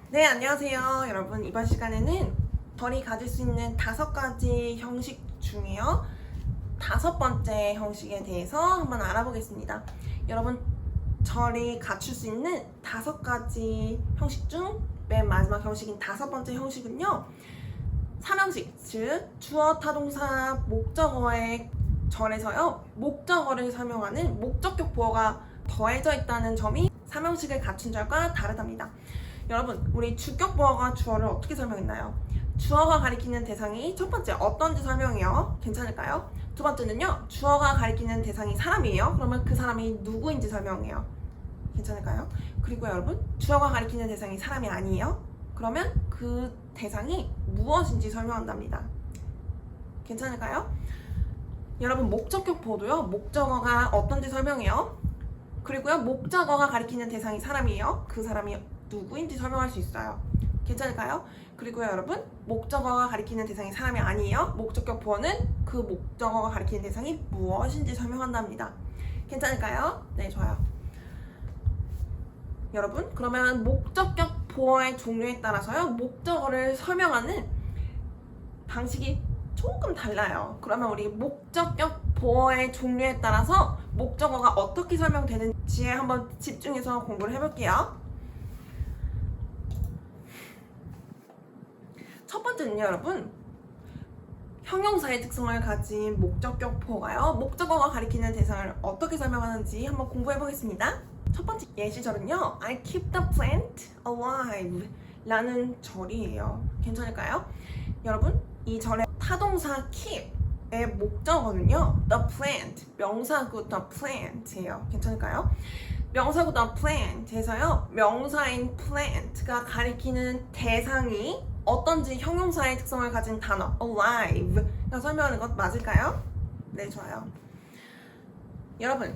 네, 안녕하세요. 여러분, 이번 시간에는 절이 가질 수 있는 5가지 형식 중에요. 5번째 형식에 대해서 한번 알아보겠습니다. 여러분, 절이 갖출 수 있는 5가지 형식 중 맨 마지막 형식인 5번째 형식은요. 삼형식, 즉 주어, 타동사, 목적어의 절에서요. 목적어를 설명하는 목적격 보어가 더해져 있다는 점이 삼형식을 갖춘 절과 다르답니다. 여러분, 우리 주격 보어가 주어를 어떻게 설명했나요? 주어가 가리키는 대상이 첫 번째 어떤지 설명해요. 괜찮을까요? 두 번째는요, 주어가 가리키는 대상이 사람이에요. 그러면 그 사람이 누구인지 설명해요. 괜찮을까요? 그리고 여러분, 주어가 가리키는 대상이 사람이 아니에요. 그러면 그 대상이 무엇인지 설명한답니다. 괜찮을까요? 여러분, 목적격 보어도요, 목적어가 어떤지 설명해요. 그리고요, 목적어가 가리키는 대상이 사람이에요. 그 사람이 누구인지 설명할 수 있어요. 괜찮을까요? 그리고요, 여러분, 목적어가 가리키는 대상이 사람이 아니에요. 목적격 보어는 그 목적어가 가리키는 대상이 무엇인지 설명한답니다. 괜찮을까요? 네, 좋아요. 여러분, 그러면 목적격 보어의 종류에 따라서요, 목적어를 설명하는 방식이 조금 달라요. 그러면 우리 목적격 보어의 종류에 따라서 목적어가 어떻게 설명되는지에 한번 집중해서 공부를 해볼게요. 첫 번째는요, 여러분, 형용사의 특성을 가진 목적격 보어가요. 목적어가 가리키는 대상을 어떻게 설명하는지 한번 공부해 보겠습니다. 첫 번째 예시절은요, I keep the plant alive 라는 절이에요. 괜찮을까요? 여러분, 이 절의 타동사 keep의 목적어는요, the plant, 명사구 the plant예요. 괜찮을까요? 명사구 the plant에서요, 명사인 plant가 가리키는 대상이 어떤지 형용사의 특성을 가진 단어 alive가 설명하는 것 맞을까요? 네, 좋아요. 여러분,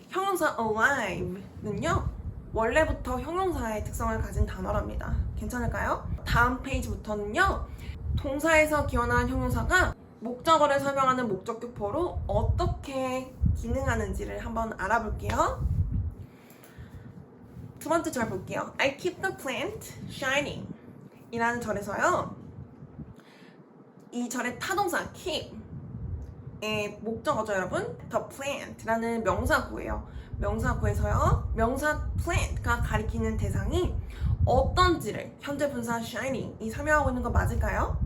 형용사 alive는요, 원래부터 형용사의 특성을 가진 단어랍니다. 괜찮을까요? 다음 페이지부터는요, 동사에서 기원한 형용사가 목적어를 설명하는 목적격 보어로 어떻게 기능하는지를 한번 알아볼게요. 두 번째 절 볼게요. I keep the plant shining 이라는 절에서요, 이 절의 타동사 keep의 목적어죠, 여러분. The plant라는 명사구예요. 명사구에서요, 명사 plant가 가리키는 대상이 어떤지를 현재 분사 shining이 설명하고 있는 거 맞을까요?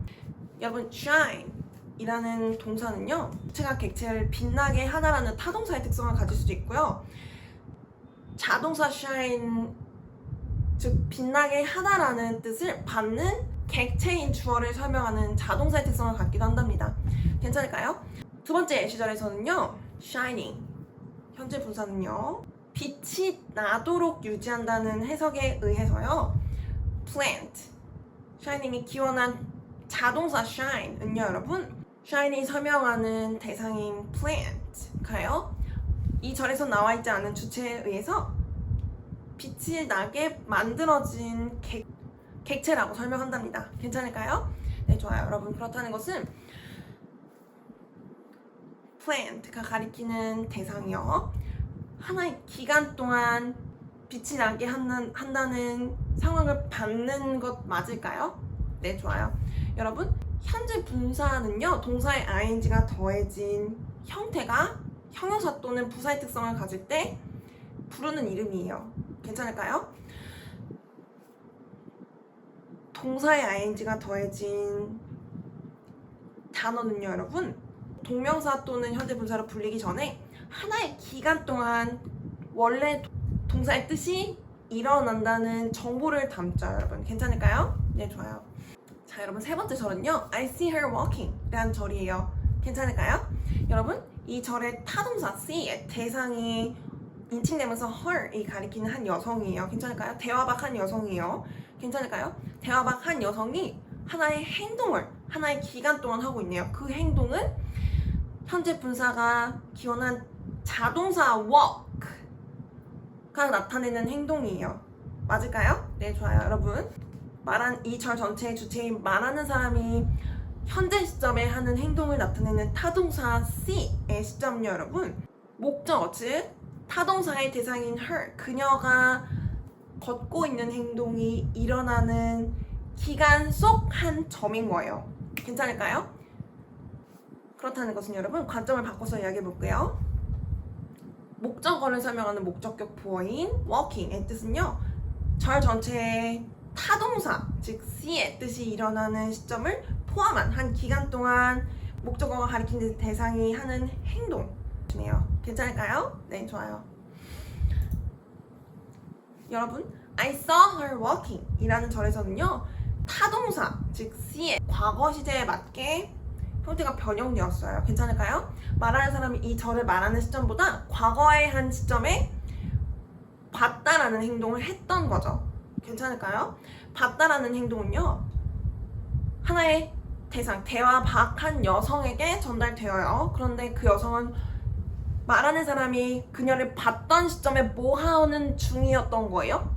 여러분, shine 이라는 동사는요, 주체가 객체를 빛나게 하다라는 타동사의 특성을 가질 수도 있고요, 자동사 shine, 즉 빛나게 하다라는 뜻을 받는 객체인 주어를 설명하는 자동사의 특성을 갖기도 한답니다. 괜찮을까요? 두 번째 예시절에서는요, shining 현재 분사는요, 빛이 나도록 유지한다는 해석에 의해서요, plant shining이 기원한 자동사 shine은요, 여러분, shine이 설명하는 대상인 plant가요, 이 절에서 나와 있지 않은 주체에 의해서 빛이 나게 만들어진 객체라고 설명한답니다. 괜찮을까요? 네, 좋아요. 여러분, 그렇다는 것은 plant가 가리키는 대상이요, 하나의 기간 동안 빛이 나게 한다는 상황을 받는 것 맞을까요? 네, 좋아요. 여러분, 현재 분사는요, 동사의 ing가 더해진 형태가 형용사 또는 부사의 특성을 가질 때 부르는 이름이에요. 괜찮을까요? 동사의 ing가 더해진 단어는요, 여러분, 동명사 또는 현재 분사로 불리기 전에 하나의 기간 동안 원래 동사의 뜻이 일어난다는 정보를 담죠, 여러분. 괜찮을까요? 네, 좋아요. 자, 여러분, 세 번째 절은요, I see her walking 라는 절이에요. 괜찮을까요? 여러분, 이 절의 타동사 see의 대상이 인칭되면서 her이 가리키는 한 여성이에요. 괜찮을까요? 대화박 한 여성이에요. 괜찮을까요? 대화박 한 여성이 하나의 행동을 하나의 기간 동안 하고 있네요. 그 행동은 현재 분사가 기원한 자동사 walk가 나타내는 행동이에요. 맞을까요? 네, 좋아요. 여러분, 말한 이 절 전체의 주체인 말하는 사람이 현재 시점에 하는 행동을 나타내는 타동사 see의 시점은요, 여러분, 목적어, 즉 타동사의 대상인 her, 그녀가 걷고 있는 행동이 일어나는 기간 속 한 점인 거예요. 괜찮을까요? 그렇다는 것은 여러분 관점을 바꿔서 이야기해 볼게요. 목적어를 설명하는 목적격 보어인 walking의 뜻은요, 절 전체의 타동사, 즉 see의 뜻이 일어나는 시점을 포함한 한 기간 동안 목적어가 가리키는 대상이 하는 행동이네요. 괜찮을까요? 네, 좋아요. 여러분, I saw her walking 이라는 절에서는요, 타동사, 즉 see의 과거 시제에 맞게 형태가 변형되었어요. 괜찮을까요? 말하는 사람이 이 절을 말하는 시점보다 과거의 한 시점에 봤다라는 행동을 했던 거죠. 괜찮을까요? 봤다라는 행동은요, 하나의 대상, 대화 박한 여성에게 전달되어요. 그런데 그 여성은 말하는 사람이 그녀를 봤던 시점에 뭐 하는 중이었던 거예요?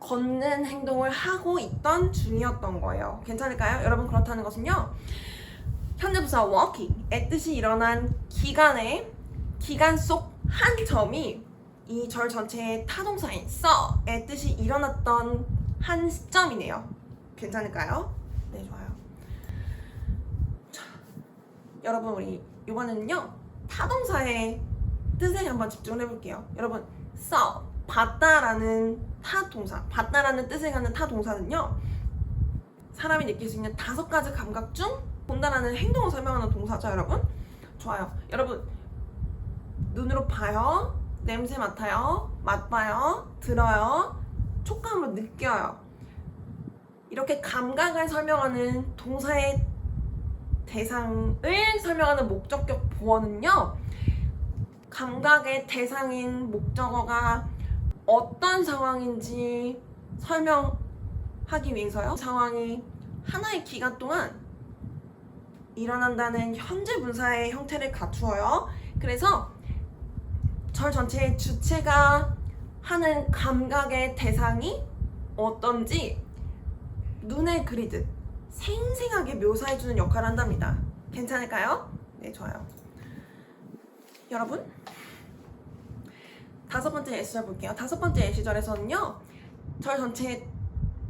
걷는 행동을 하고 있던 중이었던 거예요. 괜찮을까요? 여러분, 그렇다는 것은요, 현재부사 walking의 뜻이 일어난 기간 속 한 점이 이 절 전체의 타동사인 saw의 뜻이 일어났던 한 시점이네요. 괜찮을까요? 네, 좋아요. 자, 여러분, 우리 이번에는요, 타동사의 뜻에 한번 집중을 해볼게요. 여러분, saw, 봤다라는 타동사, 봤다라는 뜻을 갖는 타동사는요, 사람이 느낄 수 있는 5가지 감각 중 본다라는 행동을 설명하는 동사죠, 여러분. 좋아요. 여러분, 눈으로 봐요, 냄새 맡아요, 맛봐요, 들어요, 촉감으로 느껴요. 이렇게 감각을 설명하는 동사의 대상을 설명하는 목적격 보어는요, 감각의 대상인 목적어가 어떤 상황인지 설명하기 위해서요, 상황이 하나의 기간 동안 일어난다는 현재 분사의 형태를 갖추어요. 그래서 절 전체의 주체가 하는 감각의 대상이 어떤지 눈에 그리듯 생생하게 묘사해주는 역할을 한답니다. 괜찮을까요? 네, 좋아요. 여러분, 5번째 예시절 볼게요. 5번째 예시절에서는요, 절 전체의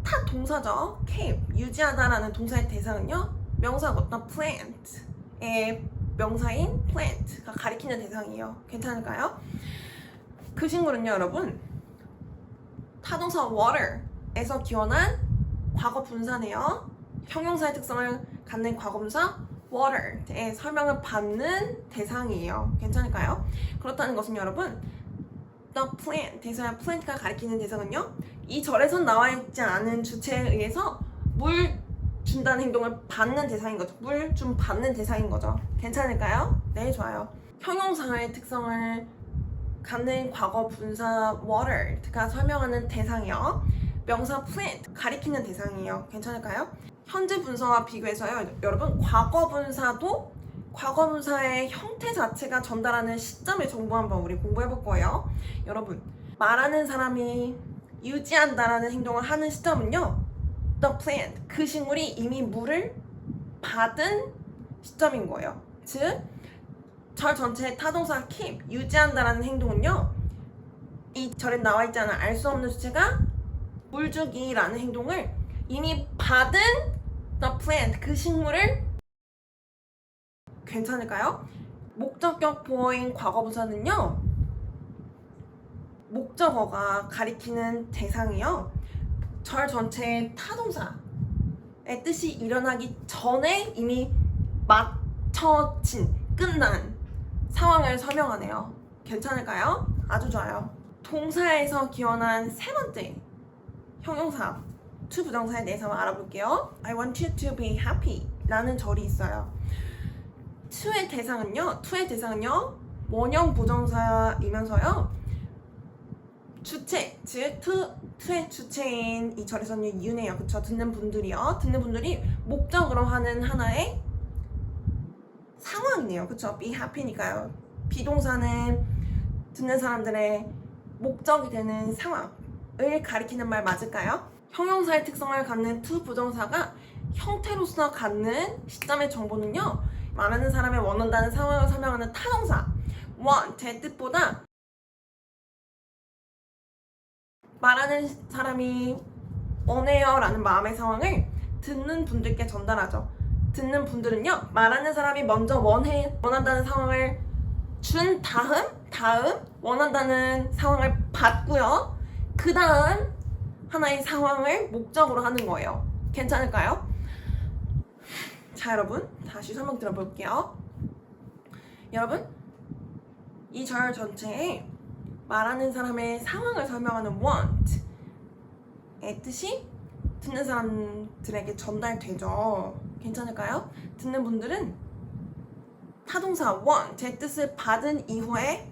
타 동사죠. keep, 유지하다라는 동사의 대상은요, 명사가 어떤 plant의 명사인 plant가 가리키는 대상이에요. 괜찮을까요? 그 식물은요, 여러분, 타동사 water에서 기원한 과거 분사네요. 형용사의 특성을 갖는 과거 분사 water의 설명을 받는 대상이에요. 괜찮을까요? 그렇다는 것은 여러분, the plant, 대사야 plant가 가리키는 대상은요, 이 절에선 나와 있지 않은 주체에 의해서 물 준다는 행동을 받는 대상인 거죠. 물 좀 받는 대상인 거죠. 괜찮을까요? 네, 좋아요. 형용사의 특성을 갖는 과거 분사 water가 설명하는 대상이요, 명사 plant 가리키는 대상이에요. 괜찮을까요? 현재 분사와 비교해서요, 여러분, 과거 분사도 과거 분사의 형태 자체가 전달하는 시점의 정보 한번 우리 공부해 볼 거예요. 여러분, 말하는 사람이 유지한다라는 행동을 하는 시점은요, the plant, 그 식물이 이미 물을 받은 시점인 거예요. 즉, 절 전체의 타동사 keep, 유지한다라는 행동은요, 이 절에 나와 있지 않은 알 수 없는 주체가 물 주기라는 행동을 이미 받은 the plant, 그 식물을, 괜찮을까요? 목적격 보어인 과거분사는요, 목적어가 가리키는 대상이요, 절 전체의 타동사의 뜻이 일어나기 전에 이미 맞춰진, 끝난 상황을 설명하네요. 괜찮을까요? 아주 좋아요. 동사에서 기원한 3번째 형용사, to 부정사에 대해서 한번 알아볼게요. I want you to be happy 라는 절이 있어요. to의 대상은요, 원형 부정사이면서요, 주체, 즉 to의 주체인 이 절에서는 you네요. 그쵸? 듣는 분들이 목적으로 하는 하나의 상황이네요. 그쵸? be happy니까요. 비동사는 듣는 사람들의 목적이 되는 상황을 가리키는 말 맞을까요? 형용사의 특성을 갖는 to 부정사가 형태로서 갖는 시점의 정보는요, 말하는 사람의 원한다는 상황을 설명하는 타동사 want의 뜻보다 말하는 사람이 원해요 라는 마음의 상황을 듣는 분들께 전달하죠. 듣는 분들은요, 말하는 사람이 먼저 원한다는 상황을 준 다음 원한다는 상황을 받고요. 그 다음 하나의 상황을 목적으로 하는 거예요. 괜찮을까요? 자, 여러분 다시 설명 들어볼게요. 여러분, 이 절 전체에 말하는 사람의 상황을 설명하는 want의 뜻이 듣는 사람들에게 전달되죠. 괜찮을까요? 듣는 분들은 타동사 want의 뜻을 받은 이후에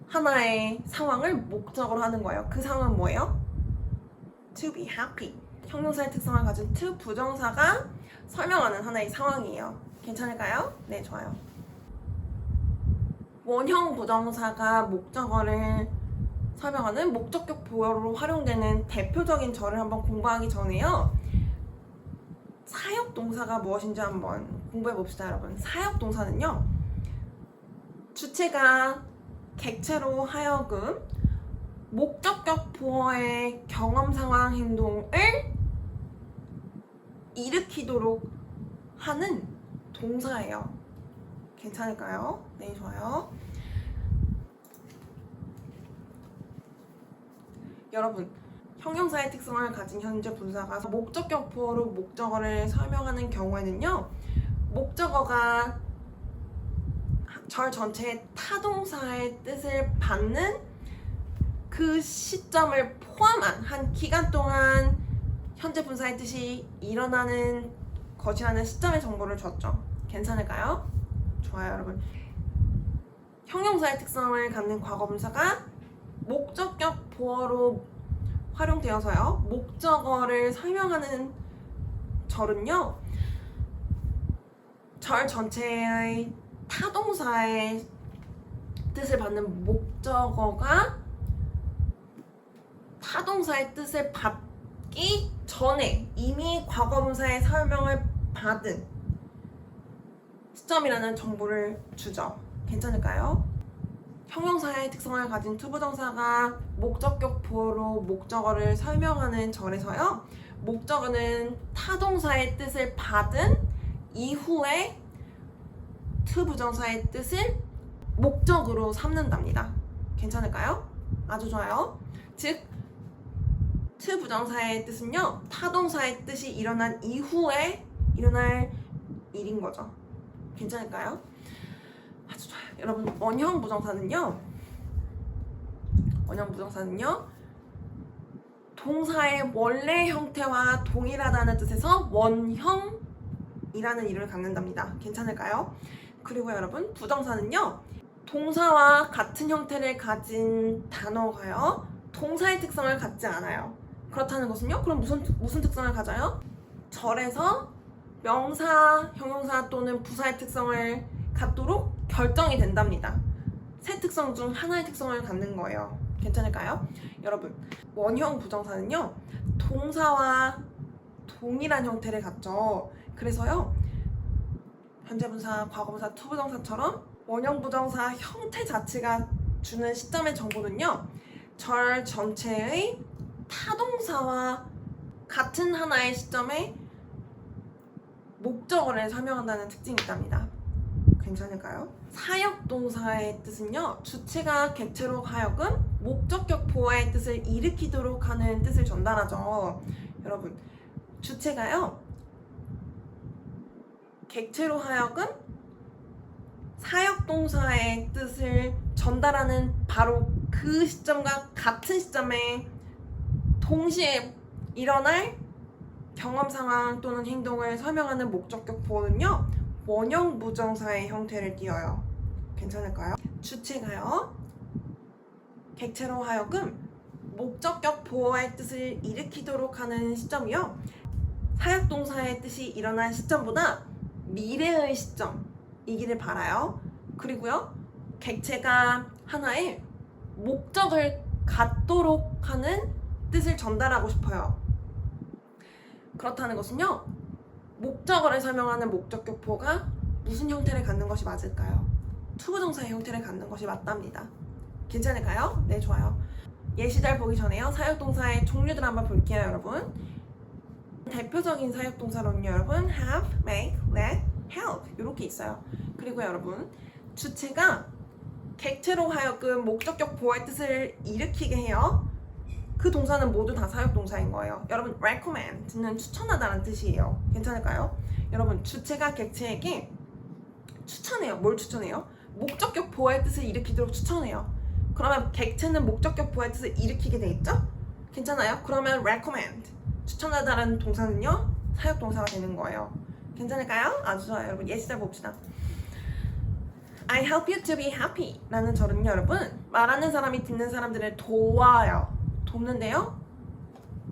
하나의 상황을 목적으로 하는 거예요. 그 상황은 뭐예요? to be happy. 형용사의 특성을 가진 to 부정사가 설명하는 하나의 상황이에요. 괜찮을까요? 네, 좋아요. 원형 부정사가 목적어를 설명하는 목적격 보어로 활용되는 대표적인 절을 한번 공부하기 전에요. 사역 동사가 무엇인지 한번 공부해 봅시다, 여러분. 사역 동사는요, 주체가 객체로 하여금 목적격 보어의 경험 상황 행동을 일으키도록 하는 동사예요. 괜찮을까요? 네, 좋아요. 여러분, 형용사의 특성을 가진 현재 분사가 목적격 보어로 목적어를 설명하는 경우에는요, 목적어가 절 전체의 타동사의 뜻을 받는 그 시점을 포함한 한 기간 동안 현재 분사의 뜻이 일어나는 것이라는 시점의 정보를 줬죠. 괜찮을까요? 좋아요, 여러분. 형용사의 특성을 갖는 과거분사가 목적격 보어로 활용되어서요, 목적어를 설명하는 절은요, 절 전체의 타동사의 뜻을 받는 목적어가 타동사의 뜻을 받기 전에 이미 과거분사의 설명을 받은 시점이라는 정보를 주죠. 괜찮을까요? 형용사의 특성을 가진 투부정사가 목적격 보어로 목적어를 설명하는 절에서요, 목적어는 타동사의 뜻을 받은 이후에 투부정사의 뜻을 목적으로 삼는답니다. 괜찮을까요? 아주 좋아요. 즉, 투부정사의 뜻은요, 타동사의 뜻이 일어난 이후에 일어날 일인 거죠. 괜찮을까요? 아주 좋아요. 여러분, 원형 부정사는요, 동사의 원래 형태와 동일하다는 뜻에서 원형이라는 이름을 갖는답니다. 괜찮을까요? 그리고 여러분, 부정사는요, 동사와 같은 형태를 가진 단어가요, 동사의 특성을 갖지 않아요. 그렇다는 것은요, 그럼 무슨 특성을 가져요? 절에서 명사, 형용사 또는 부사의 특성을 갖도록 결정이 된답니다. 세 특성 중 하나의 특성을 갖는 거예요. 괜찮을까요? 여러분, 원형 부정사는요, 동사와 동일한 형태를 갖죠. 그래서요, 현재 분사, 과거 분사, 투부정사처럼 원형 부정사 형태 자체가 주는 시점의 정보는요, 절 전체의 타동사와 같은 하나의 시점에 목적어를 설명한다는 특징이 있답니다. 괜찮을까요? 사역동사의 뜻은요, 주체가 객체로 하여금 목적격 보어의 뜻을 일으키도록 하는 뜻을 전달하죠. 여러분, 주체가요, 객체로 하여금 사역동사의 뜻을 전달하는 바로 그 시점과 같은 시점에 동시에 일어날 경험 상황 또는 행동을 설명하는 목적격 보어는요, 원형 부정사의 형태를 띠어요. 괜찮을까요? 주체가요, 객체로 하여금 목적격 보어의 뜻을 일으키도록 하는 시점이요, 사역동사의 뜻이 일어난 시점보다 미래의 시점이기를 바라요. 그리고요, 객체가 하나의 목적을 갖도록 하는 뜻을 전달하고 싶어요. 그렇다는 것은요, 목적어를 설명하는 목적격 보어가 무슨 형태를 갖는 것이 맞을까요? 투부정사의 형태를 갖는 것이 맞답니다. 괜찮을까요? 네, 좋아요. 예시들 보기 전에요. 사역동사의 종류들 한번 볼게요, 여러분. 대표적인 사역동사로는요, 여러분 have, make, let, help 이렇게 있어요. 그리고 여러분 주체가 객체로 하여금 목적격 보호의 뜻을 일으키게 해요. 그 동사는 모두 다 사역동사인 거예요. 여러분 recommend는 추천하다는 뜻이에요. 괜찮을까요? 여러분 주체가 객체에게 추천해요. 뭘 추천해요? 목적격 보호의 뜻을 일으키도록 추천해요. 그러면 객체는 목적격 보호의 뜻을 일으키게 돼 있죠? 괜찮아요? 그러면 recommend 추천하다라는 동사는요 사역동사가 되는 거예요. 괜찮을까요? 아주 좋아요. 여러분 예시들 봅시다. I help you to be happy 라는 절은요 여러분 말하는 사람이 듣는 사람들을 도와요. 돕는데요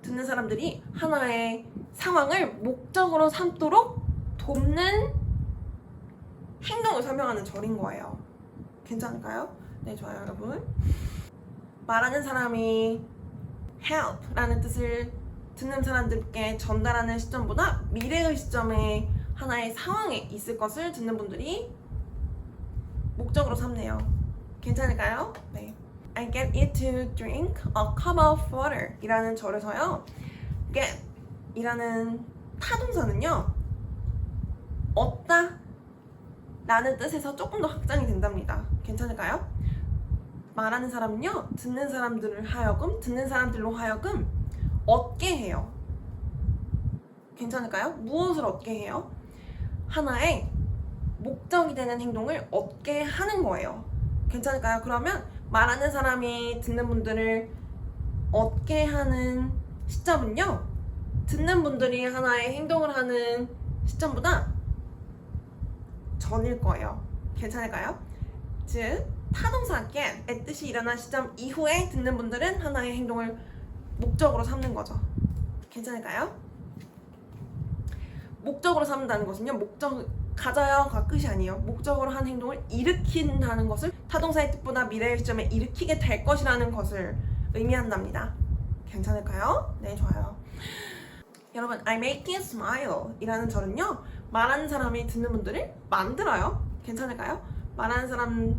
듣는 사람들이 하나의 상황을 목적으로 삼도록 돕는 행동을 설명하는 절인 거예요. 괜찮을까요? 네 좋아요 여러분. 말하는 사람이 help 라는 뜻을 듣는 사람들께 전달하는 시점보다 미래의 시점에 하나의 상황에 있을 것을 듣는 분들이 목적으로 삼네요. 괜찮을까요? 네. I get you to drink a cup of water 이라는 절에서요 get 이라는 타동사는요 얻다 라는 뜻에서 조금 더 확장이 된답니다. 괜찮을까요? 말하는 사람은요 듣는 사람들로 하여금 얻게 해요. 괜찮을까요? 무엇을 얻게 해요? 하나의 목적이 되는 행동을 얻게 하는 거예요. 괜찮을까요? 그러면 말하는 사람이 듣는 분들을 얻게 하는 시점은요 듣는 분들이 하나의 행동을 하는 시점보다 전일 거예요. 괜찮을까요? 즉 타동사 get의 뜻이 일어난 시점 이후에 듣는 분들은 하나의 행동을 목적으로 삼는 거죠. 괜찮을까요? 목적으로 삼는다는 것은요 가져야가 끝이 아니에요. 목적으로 한 행동을 일으킨다는 것을 타동사의 뜻보다 미래의 시점에 일으키게 될 것이라는 것을 의미한답니다. 괜찮을까요? 네 좋아요. 여러분 I make you smile 이라는 절은요 말하는 사람이 듣는 분들을 만들어요. 괜찮을까요? 말하는 사람이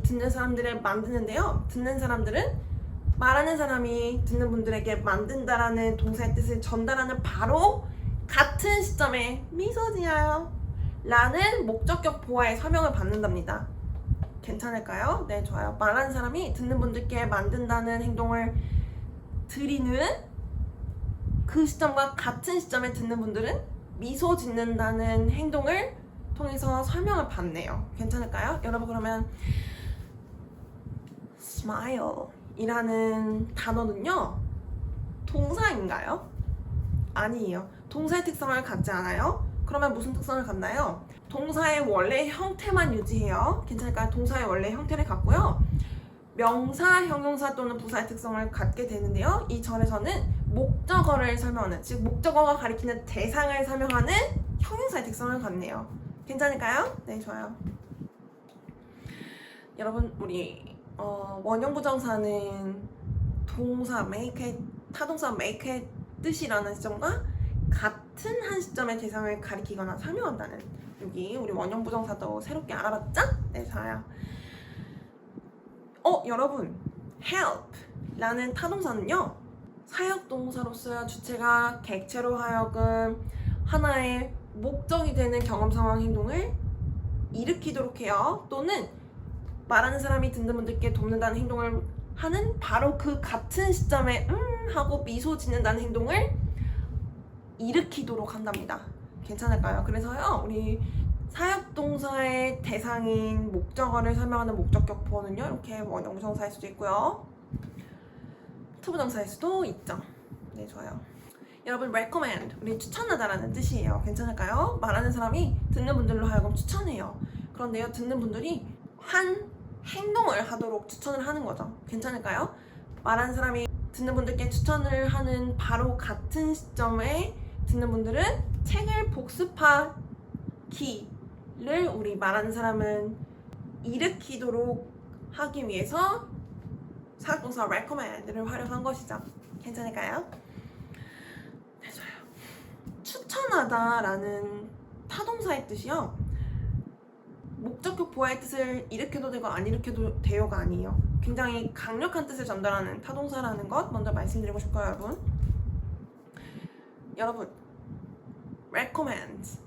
듣는 사람들을 만드는데요 듣는 사람들은 말하는 사람이 듣는 분들에게 만든다라는 동사의 뜻을 전달하는 바로 같은 시점에 미소 지어요 라는 목적격 보호의 설명을 받는답니다. 괜찮을까요? 네 좋아요. 말하는 사람이 듣는 분들께 만든다는 행동을 드리는 그 시점과 같은 시점에 듣는 분들은 미소 짓는다는 행동을 통해서 설명을 받네요. 괜찮을까요? 여러분 그러면 smile 이라는 단어는요 동사인가요? 아니에요. 동사의 특성을 갖지 않아요. 그러면 무슨 특성을 갖나요? 동사의 원래 형태만 유지해요. 괜찮을까요? 동사의 원래 형태를 갖고요 명사, 형용사 또는 부사의 특성을 갖게 되는데요 이 절에서는 목적어를 설명하는 즉 목적어가 가리키는 대상을 설명하는 형용사의 특성을 갖네요. 괜찮을까요? 네 좋아요. 여러분 우리 원형 부정사는 동사 make의 타동사 make의 뜻이라는 시점과 같은 한 시점의 대상을 가리키거나 설명한다는 여기 우리 원형 부정사도 새롭게 알아봤죠? 네 좋아요. 여러분 help 라는 타동사는요 사역동사로서야 주체가 객체로 하여금 하나의 목적이 되는 경험 상황 행동을 일으키도록 해요. 또는 말하는 사람이 듣는 분들께 돕는다는 행동을 하는 바로 그 같은 시점에 하고 미소 짓는다는 행동을 일으키도록 한답니다. 괜찮을까요? 그래서요 우리 사역동사의 대상인 목적어를 설명하는 목적격 보호는요 이렇게 원형 부정사일 수도 있고요 투부정사일 수도 있죠. 네 좋아요. 여러분 recommend 우리 추천하다라는 뜻이에요. 괜찮을까요? 말하는 사람이 듣는 분들로 하여금 추천해요. 그런데요 듣는 분들이 한 행동을 하도록 추천을 하는 거죠. 괜찮을까요? 말하는 사람이 듣는 분들께 추천을 하는 바로 같은 시점에 듣는 분들은 책을 복습하기를 우리 말하는 사람은 일으키도록 하기 위해서 사역동사 recommend를 활용한 것이죠. 괜찮을까요? 네, 좋아요. 추천하다라는 타동사의 뜻이요 목적격 보호의 뜻을 일으켜도 되고 안 일으켜도 돼요가 아니에요. 굉장히 강력한 뜻을 전달하는 타동사라는 것 먼저 말씀드리고 싶어요, 여러분. 여러분, recommend,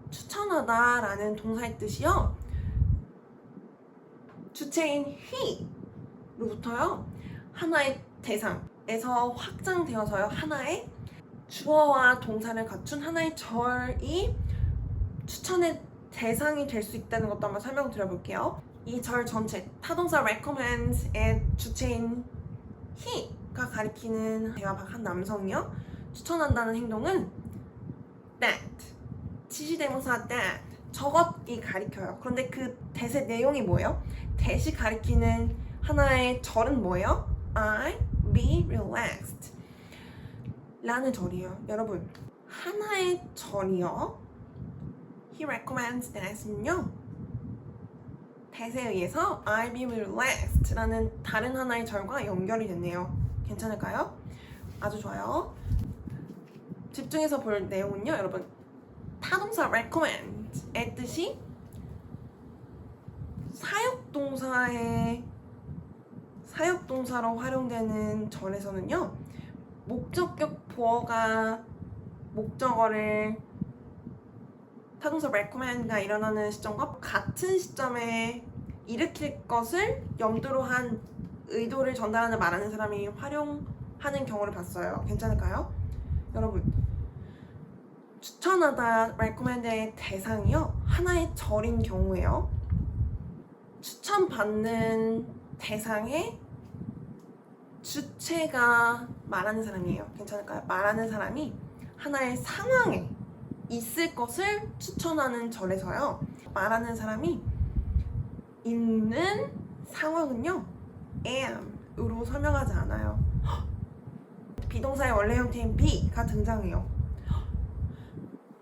추천하다 라는 동사의 뜻이요. 주체인 he로부터요. 하나의 대상에서 확장되어서요. 하나의 주어와 동사를 갖춘 하나의 절이 추천의 대상이 될 수 있다는 것도 한번 설명드려볼게요. 이 절 전체, 타동사 recommend의 주체인 he가 가리키는 대화한 남성이요. 추천한다는 행동은 that, 지시대명사 that, 저것이 가리켜요. 그런데 그 that의 내용이 뭐예요? that이 가리키는 하나의 절은 뭐예요? I be relaxed 라는 절이에요. 여러분, 하나의 절이요. He recommends that은요. that에 의해서 I be relaxed 라는 다른 하나의 절과 연결이 됐네요. 괜찮을까요? 아주 좋아요. 집중해서 볼 내용은요. 여러분, 타동사 recommend의 뜻이 사역동사로 활용되는 절에서는요. 목적격 보어가 목적어를 타동사 recommend가 일어나는 시점과 같은 시점에 일으킬 것을 염두로 한 의도를 전달하는 말하는 사람이 활용하는 경우를 봤어요. 괜찮을까요? 여러분, 추천하다 recommend의 대상이요. 하나의 절인 경우에요. 추천받는 대상의 주체가 말하는 사람이에요. 괜찮을까요? 말하는 사람이 하나의 상황에 있을 것을 추천하는 절에서요. 말하는 사람이 있는 상황은요. am으로 설명하지 않아요. 비동사의 원래 형태인 be가 등장해요.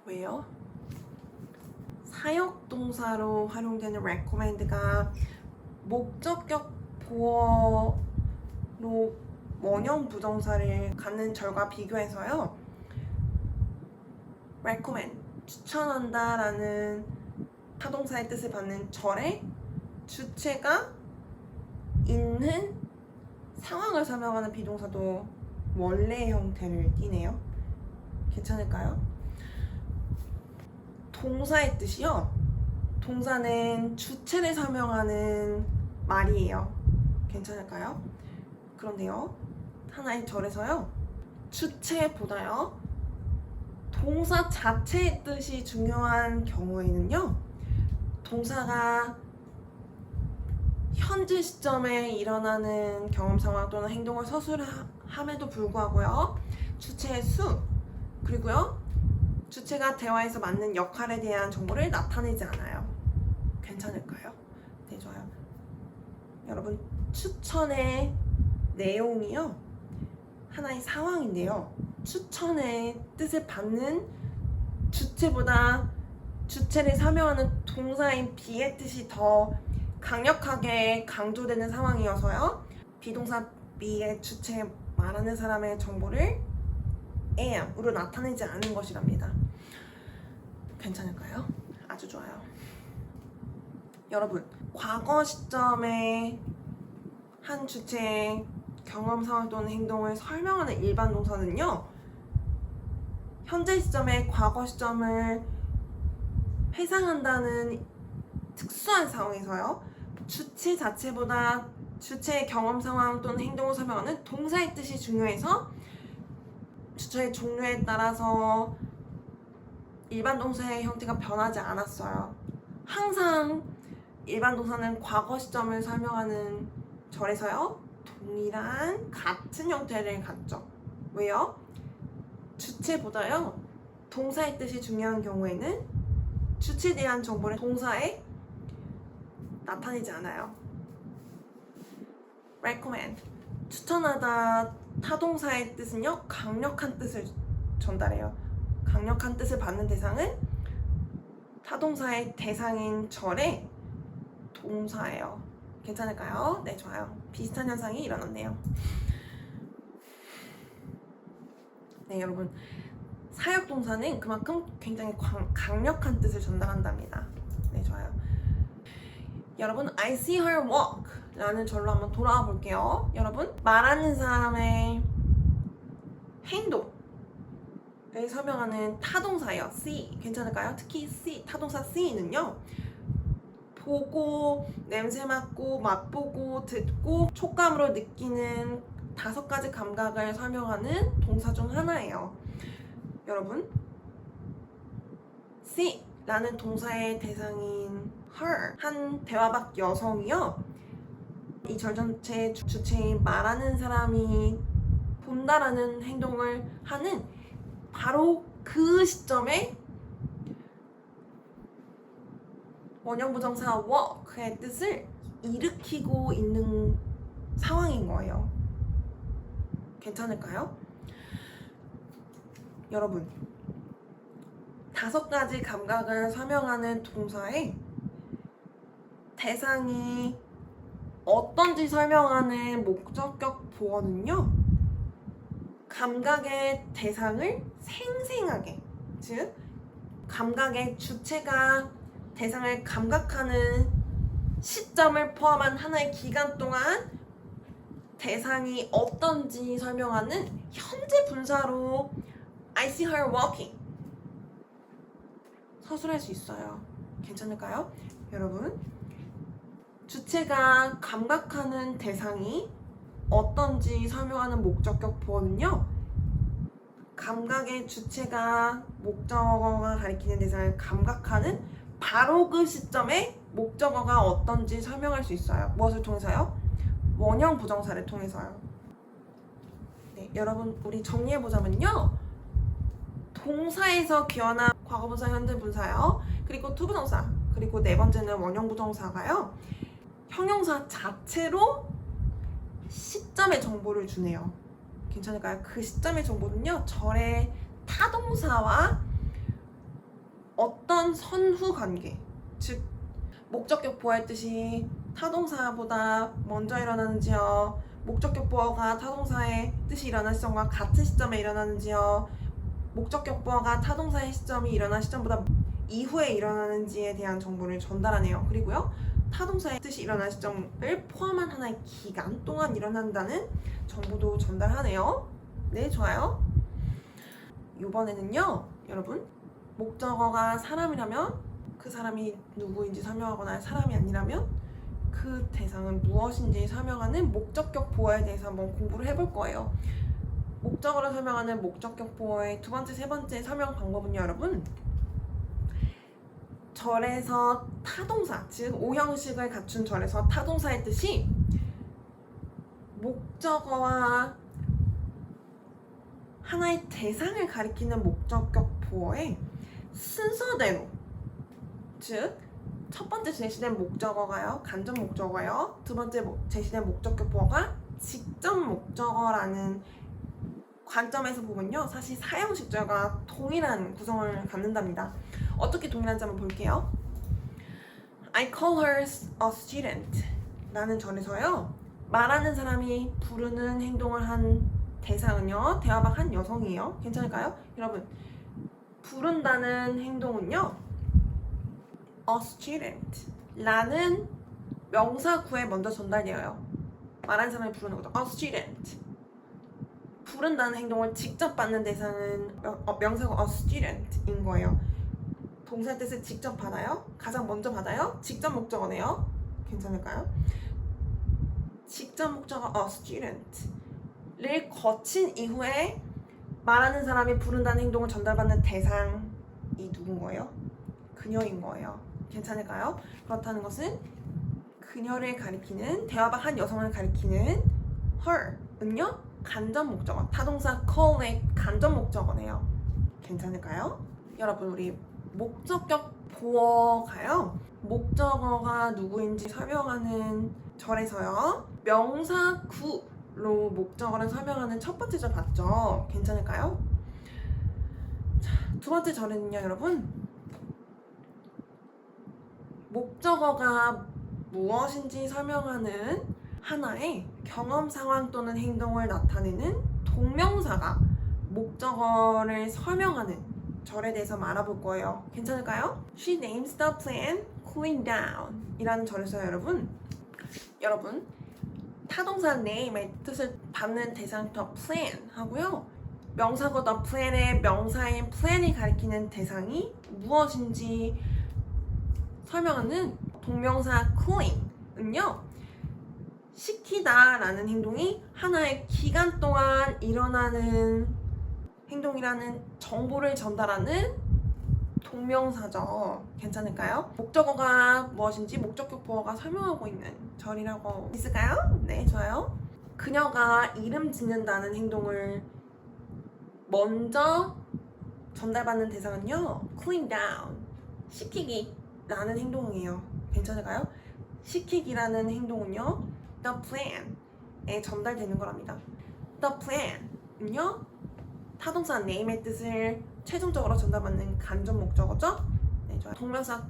왜요? 사역동사로 활용되는 recommend가 목적격 보어로 원형 부정사를 갖는 절과 비교해서요. recommend, 추천한다 라는 타동사의 뜻을 받는 절의 주체가 있는 상황을 설명하는 비동사도 원래 형태를 띠네요. 괜찮을까요? 동사의 뜻이요. 동사는 주체를 설명하는 말이에요. 괜찮을까요? 그런데요. 하나의 절에서요. 주체보다요. 동사 자체의 뜻이 중요한 경우에는요. 동사가 현재 시점에 일어나는 경험 상황 또는 행동을 서술함에도 불구하고요. 주체의 수, 그리고요. 주체가 대화에서 맡는 역할에 대한 정보를 나타내지 않아요. 괜찮을까요? 네, 좋아요. 여러분, 추천의 내용이요. 하나의 상황인데요. 추천의 뜻을 받는 주체보다 주체를 설명하는 동사인 be의 뜻이 더 강력하게 강조되는 상황이어서요. 비동사 be의 주체 말하는 사람의 정보를 am으로 나타내지 않은 것이랍니다. 괜찮을까요? 아주 좋아요. 여러분, 과거 시점에 한 주체의 경험 상황 또는 행동을 설명하는 일반 동사는요. 현재 시점에 과거 시점을 회상한다는 특수한 상황에서요. 주체 자체보다 주체의 경험 상황 또는 행동을 설명하는 동사의 뜻이 중요해서 주체의 종류에 따라서 일반 동사의 형태가 변하지 않았어요. 항상 일반 동사는 과거 시점을 설명하는 절에서요. 동일한 같은 형태를 갖죠. 왜요? 주체보다요. 동사의 뜻이 중요한 경우에는 주체에 대한 정보를 동사에 나타내지 않아요. recommend, 추천하다 타동사의 뜻은요. 강력한 뜻을 전달해요. 강력한 뜻을 받는 대상은 타동사의 대상인 절의 동사예요. 괜찮을까요? 네, 좋아요. 비슷한 현상이 일어났네요. 네, 여러분, 사역동사는 그만큼 굉장히 강력한 뜻을 전달한답니다. 네, 좋아요. 여러분, I see her walk 라는 절로 한번 돌아와 볼게요. 여러분, 말하는 사람의 행동을 설명하는 타동사예요. see. 괜찮을까요? 특히 see, 타동사 see는요. 보고, 냄새 맡고, 맛보고, 듣고, 촉감으로 느끼는 5가지 감각을 설명하는 동사 중 하나예요. 여러분, see 라는 동사의 대상인 her, 한 대화박 여성이요. 이 절 전체의 주체인 말하는 사람이 본다라는 행동을 하는 바로 그 시점에 원형부정사 walk의 뜻을 일으키고 있는 상황인 거예요. 괜찮을까요? 여러분, 5가지 감각을 설명하는 동사의 대상이 어떤지 설명하는 목적격 보어는요, 감각의 대상을 생생하게, 즉 감각의 주체가 대상을 감각하는 시점을 포함한 하나의 기간 동안 대상이 어떤지 설명하는 현재 분사로 I see her walking 서술할 수 있어요. 괜찮을까요? 여러분, 주체가 감각하는 대상이 어떤지 설명하는 목적격 보어는요, 감각의 주체가 목적어가 가리키는 대상을 감각하는 바로 그 시점에 목적어가 어떤지 설명할 수 있어요. 무엇을 통해서요? 원형 부정사를 통해서요. 네, 여러분, 우리 정리해보자면요, 동사에서 기원한 과거분사, 현재분사요, 그리고 투부정사, 그리고 4번째는 원형 부정사가요, 형용사 자체로 시점의 정보를 주네요. 괜찮을까요? 그 시점의 정보는요, 절의 타동사와 어떤 선후 관계, 즉 목적격 보어의 뜻이 타동사보다 먼저 일어나는지요, 목적격 보어가 타동사의 뜻이 일어난 시점과 같은 시점에 일어나는지요, 목적격 보어가 타동사의 시점이 일어난 시점보다 이후에 일어나는지에 대한 정보를 전달하네요. 그리고요, 타동사의 뜻이 일어난 시점을 포함한 하나의 기간 동안 일어난다는 정보도 전달하네요. 네, 좋아요. 이번에는요, 여러분, 목적어가 사람이라면 그 사람이 누구인지 설명하거나 사람이 아니라면 그 대상은 무엇인지 설명하는 목적격 보어에 대해서 한번 공부를 해볼 거예요. 목적어를 설명하는 목적격 보어의 2번째, 3번째 설명 방법은요, 여러분, 절에서 타동사, 즉 오형식을 갖춘 절에서 타동사의 뜻이 목적어와 하나의 대상을 가리키는 목적격 보어의 순서대로, 즉 첫 번째 제시된 목적어가요, 간접 목적어요, 2번째 제시된 목적격 보어가 직접 목적어라는 관점에서 보면요, 사실 사형식절과 동일한 구성을 갖는답니다. 어떻게 동일한지 한번 볼게요. I call her a student 라는 절에서요, 말하는 사람이 부르는 행동을 한 대상은요, 대화박 한 여성이에요. 괜찮을까요? 여러분, 부른다는 행동은요, a student 라는 명사구에 먼저 전달되어요. 말하는 사람이 부르는 거죠. a student. 부른다는 행동을 직접 받는 대상은 명사구 a student인 거예요. 동사의 뜻을 직접 받아요. 가장 먼저 받아요. 직접 목적어네요. 괜찮을까요? 직접 목적어 a student를 거친 이후에 말하는 사람이 부른다는 행동을 전달받는 대상이 누군 거예요? 그녀인 거예요. 괜찮을까요? 그렇다는 것은 그녀를 가리키는, 대화박 한 여성을 가리키는 her은요, 간접 목적어, 타동사 call의 간접 목적어네요. 괜찮을까요? 여러분, 우리 목적격 보어가요, 목적어가 누구인지 설명하는 절에서요, 명사구로 목적어를 설명하는 첫 번째 절 봤죠? 괜찮을까요? 자, 2번째 절에는요, 여러분, 목적어가 무엇인지 설명하는 하나의 경험 상황 또는 행동을 나타내는 동명사가 목적어를 설명하는 절에 대해서 알아볼 거예요. 괜찮을까요? She names the plan cooling down 이라는 절에서 여러분, 여러분, 타동사 name의 뜻을 받는 대상 the plan 하고요. 명사고 the plan의 명사인 plan이 가리키는 대상이 무엇인지 설명하는 동명사 clean은요. 시키다 라는 행동이 하나의 기간 동안 일어나는 행동이라는 정보를 전달하는 동명사죠. 괜찮을까요? 목적어가 무엇인지 목적격 보어가 설명하고 있는 절이라고 있을까요? 네, 좋아요. 그녀가 이름 짓는다는 행동을 먼저 전달받는 대상은요. clean down, 시키기라는 행동이에요. 괜찮을까요? 시키기라는 행동은요. the plan에 전달되는 거랍니다. the plan은요. 타동사 name의 뜻을 최종적으로 전달받는 간접 목적어죠. 네, 좋아요. 동명사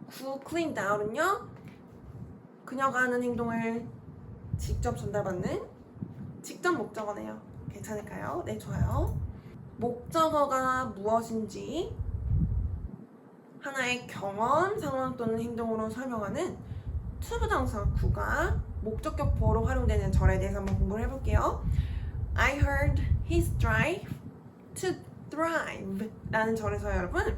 구 clean down은요. 그녀가 하는 행동을 직접 전달받는 직접 목적어네요. 괜찮을까요? 네, 좋아요. 목적어가 무엇인지 하나의 경험, 상황 또는 행동으로 설명하는 투부정사 구가 목적격 보어로 활용되는 절에 대해서 한번 공부를 해볼게요. I heard he strive to thrive 라는 절에서 여러분,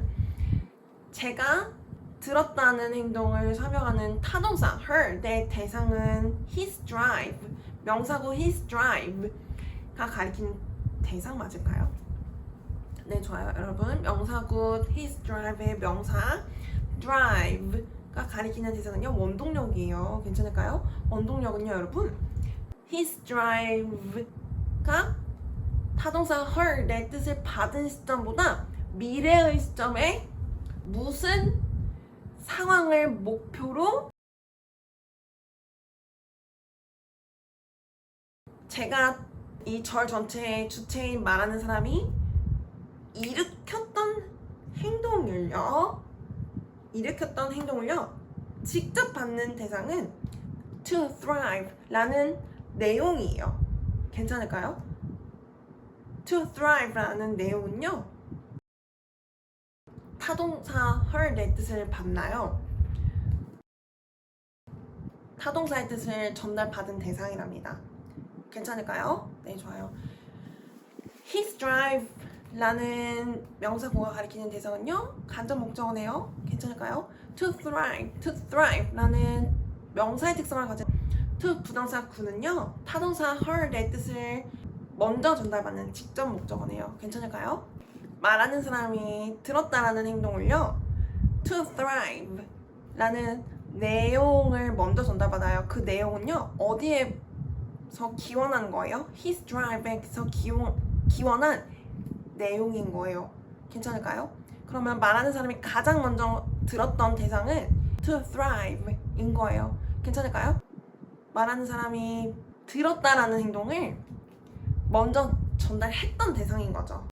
제가 들었다는 행동을 설명하는 타동사 heard의 대상은 he strive, 명사구 he strive가 가리키는 대상 맞을까요? 네, 좋아요. 여러분, 명사구 he strive의 명사 drive가 가리키는 대상은요, 원동력이에요. 괜찮을까요? 원동력은요, 여러분, his drive가 타동사 her의 뜻을 받은 시점보다 미래의 시점에 무슨 상황을 목표로 제가 이 절 전체의 주체인 말하는 사람이 일으켰던 행동을요 직접 받는 대상은 to thrive 라는 내용이에요. 괜찮을까요? to thrive 라는 내용은요 타동사 her의 뜻을 받나요? 타동사의 뜻을 전달받은 대상이랍니다. 괜찮을까요? 네, 좋아요. his drive 라는 명사구가 가리키는 대상은요 간접 목적어네요. 괜찮을까요? to thrive 라는 명사의 특성을 가진 to 부동사 구는요 타동사 her의 뜻을 먼저 전달받는 직접 목적어네요. 괜찮을까요? 말하는 사람이 들었다라는 행동을요 to thrive 라는 내용을 먼저 전달받아요. 그 내용은요 어디에서 기원하는 거예요? his drive에서 기원한 내용인 거예요. 괜찮을까요? 그러면 말하는 사람이 가장 먼저 들었던 대상은 to thrive인 거예요. 괜찮을까요? 말하는 사람이 들었다라는 행동을 먼저 전달했던 대상인 거죠.